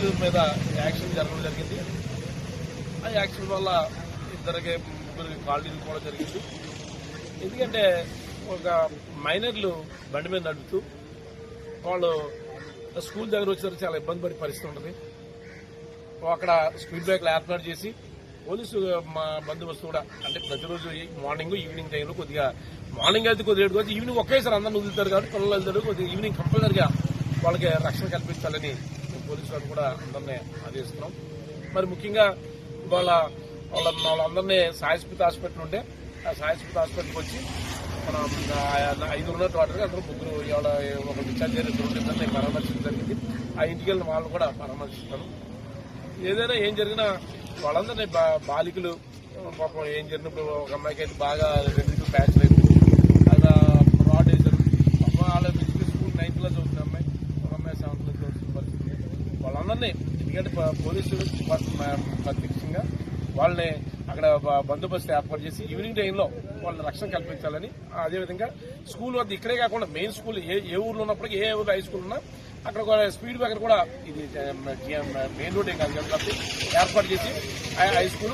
బాధితుల మీద యాక్షన్ జరగడం జరిగింది. ఆ యాక్షన్ వల్ల ముగ్గురికి కాళ్ళు కూడా జరిగింది. ఎందుకంటే ఒక మైనర్లు బండి మీద నడుపుతూ వాళ్ళు స్కూల్ దగ్గర వచ్చేసరికి చాలా ఇబ్బంది పడే పరిస్థితి ఉంటుంది. అక్కడ స్పీడ్ బ్రేక్లు ఏర్పాటు చేసి పోలీసు మా బందోబస్తు కూడా అంటే ప్రతిరోజు మార్నింగ్ ఈవినింగ్ టైంలో కొద్దిగా మార్నింగ్ అయితే కొద్దిగా లేట్ వచ్చి ఈవినింగ్ ఒకేసారి అందరిని వదులుతారు కాబట్టి పిల్లలు వెళ్తారు. కొద్దిగా ఈవినింగ్ కంపల్సరిగా వాళ్ళకి రక్షణ కల్పించాలని పోలీసు వారు కూడా అందరినీ ఆదేశిస్తున్నాం. మరి ముఖ్యంగా వాళ్ళందరినీ సాయస్పృతి హాస్పిటల్ ఉంటే ఆ సాయస్పృతి హాస్పిటల్కి వచ్చి మనం 5 ఉన్నట్టు వాటికి అందరూ ముగ్గురు ఒక డిశ్చార్జ్ ఇద్దరిని పరామర్శించడం జరిగింది. ఆ ఇంటికి వెళ్ళిన వాళ్ళు కూడా పరామర్శిస్తాను. ఏదైనా ఏం జరిగినా వాళ్ళందరినీ బాలికలు పాపం ఏం జరిగినప్పుడు ఒక అమ్మాయికి అయితే బాగా 2 ప్యాచ్ లేదు, అలా రాడ్ వేశారు. వాళ్ళ స్కూల్ 9th క్లాస్ చదువుతున్న అమ్మాయి, ఒక అమ్మాయి 7th క్లాస్ చదువుతున్న పరిస్థితి. వాళ్ళందరినీ ఎందుకంటే పోలీసులు ప్రత్యక్షంగా వాళ్ళని అక్కడ బందోబస్తు ఏర్పాటు చేసి ఈవినింగ్ టైంలో వాళ్ళని రక్షణ కల్పించాలని, అదేవిధంగా స్కూల్ వద్ద ఇక్కడే కాకుండా మెయిన్ స్కూల్ ఏ ఊర్లో ఉన్నప్పటికీ ఏ హై స్కూల్ ఉన్నా అక్కడ స్పీడ్ బ్రేకర్ కూడా ఇది మెయిన్ రోడ్ ఏం కాదు కాబట్టి ఏర్పాటు చేసి హై స్కూల్